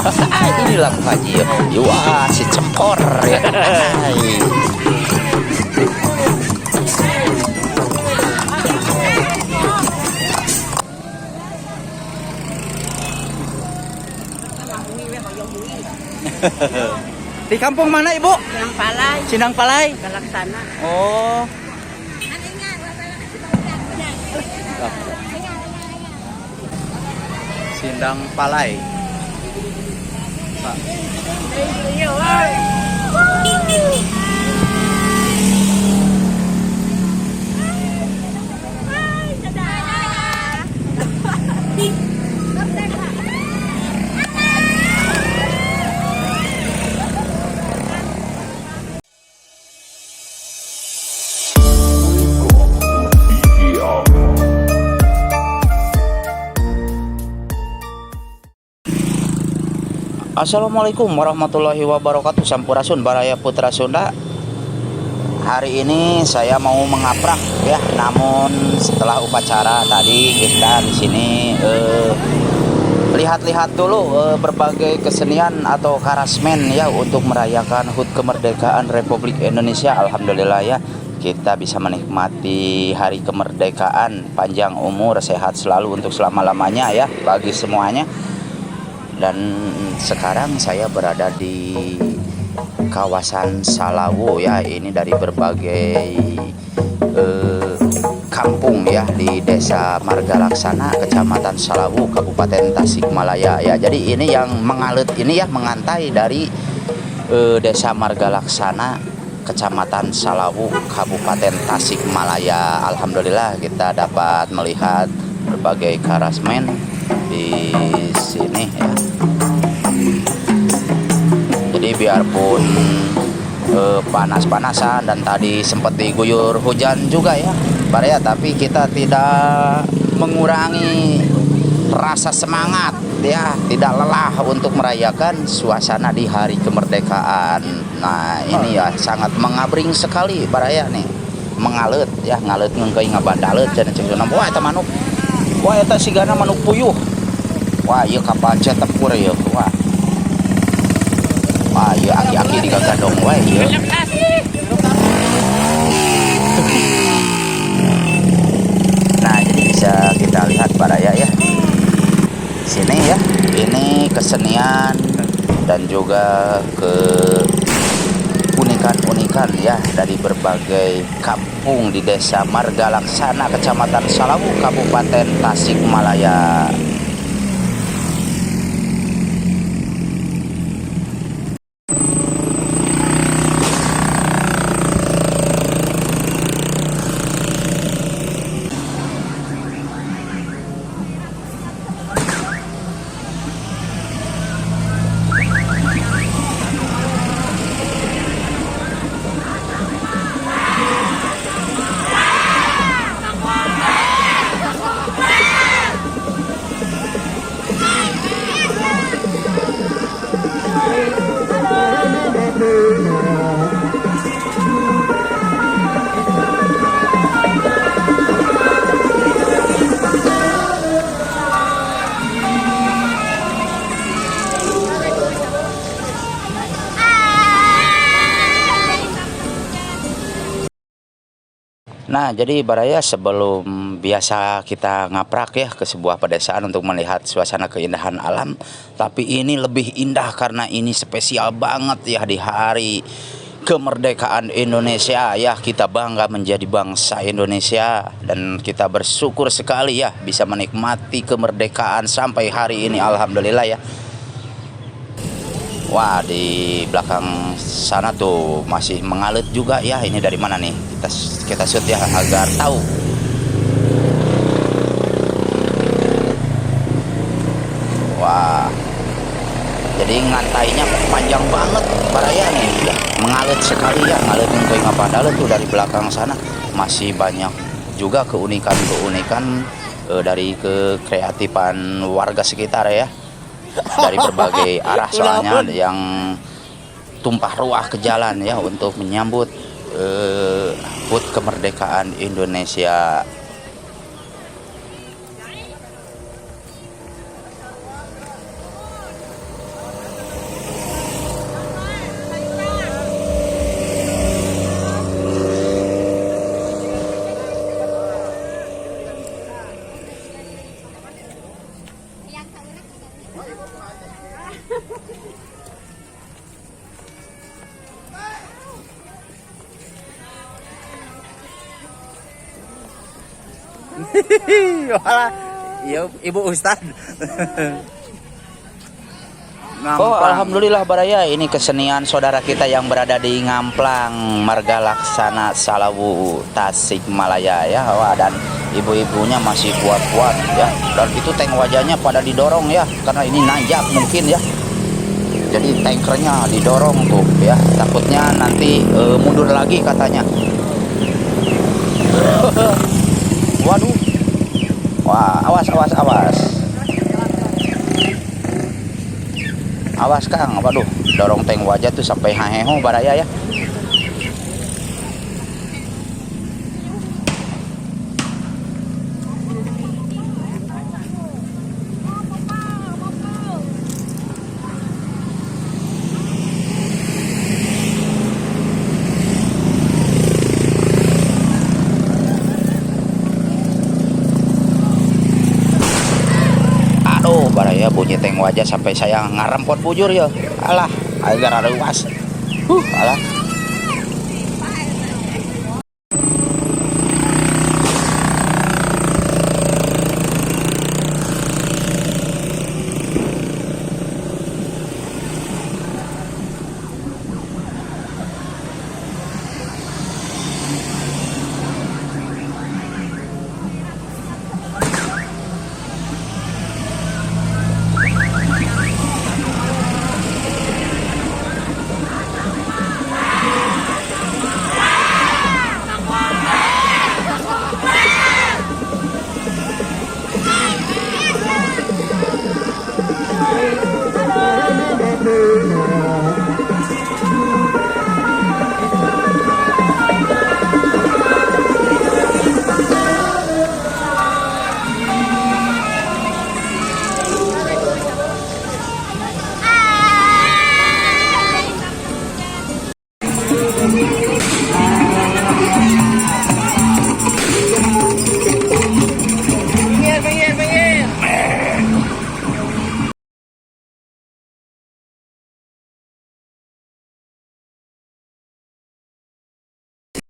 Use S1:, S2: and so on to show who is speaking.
S1: Inilah Pak Haji ya. Wah, si cepor ya. Di kampung mana Ibu?
S2: Sindang Palay,
S1: Sindang Palay.
S2: Galaksana.
S1: Oh. Sindang Palay. Pak. Assalamualaikum warahmatullahi wabarakatuh. Sampurasun Baraya Putra Sunda. Hari ini saya mau mengaprak ya, namun setelah upacara tadi kita di sini lihat-lihat dulu berbagai kesenian atau karasmen ya untuk merayakan HUT kemerdekaan Republik Indonesia. Alhamdulillah ya, kita bisa menikmati hari kemerdekaan, panjang umur, sehat selalu untuk selama-lamanya ya bagi semuanya. Dan sekarang saya berada di kawasan Salawu ya, ini dari berbagai kampung ya di Desa Margalaksana, Kecamatan Salawu, Kabupaten Tasikmalaya ya. Jadi ini yang mengalut ini ya, mengantai dari Desa Margalaksana, Kecamatan Salawu, Kabupaten Tasikmalaya. Alhamdulillah kita dapat melihat berbagai karasmen di sini ya. Jadi biarpun panas-panasan dan tadi sempat diguyur hujan juga ya Pak ya, tapi kita tidak mengurangi rasa semangat ya, tidak lelah untuk merayakan suasana di hari kemerdekaan. Nah ini ya sangat mengabring sekali Pak ya nih, mengalut ya, ngalut ngengkei ngabandalet cenah cek sunam. Wah eta manuk, wah eta sigana manuk puyuh. Wah ieu kapancet tempur ya. Wah ieu aki-aki digagadong wae ieu. Nah jadi bisa kita lihat Pak Raya ya, sini ya, ini kesenian dan juga keunikan-unikan ya dari berbagai kampung di Desa Margalaksana, Kecamatan Salawu, Kabupaten Tasikmalaya. Nah, jadi Baraya sebelum biasa kita ngaprak ya ke sebuah pedesaan untuk melihat suasana keindahan alam, tapi ini lebih indah karena ini spesial banget ya di hari kemerdekaan Indonesia ya. Kita bangga menjadi bangsa Indonesia dan kita bersyukur sekali ya bisa menikmati kemerdekaan sampai hari ini, alhamdulillah ya. Wah, di belakang sana tuh masih mengalut juga ya. Ini dari mana nih? Kita shoot ya agar tahu. Wah. Jadi ngantainya panjang banget Baraya nih. Ya, mengalut sekali ya, ngalut ngengkoi ngabandalet tuh dari belakang sana. Masih banyak juga keunikan-keunikan dari kekreatifan warga sekitar ya. Dari berbagai arah soalnya yang tumpah ruah ke jalan ya untuk menyambut HUT kemerdekaan Indonesia. Walah, iya Ibu Ustad. Oh, alhamdulillah Baraya, ini kesenian saudara kita yang berada di Ngamplang, Marga Laksana, Salawu, Tasikmalaya ya. Wah, dan ibu-ibunya masih kuat-kuat ya. Dan itu tank wajahnya pada didorong ya, karena ini nanjak mungkin ya. Jadi tankernya didorong tuh ya, takutnya nanti mundur lagi katanya. Waduh. Wah, awas. Awas Kang, waduh, dorong tank wajah tuh sampai haheho Baraya ya. Baraya bunyi tank wajah sampai saya ngarempot bujur ya. Alah, agar ada luas. Alah.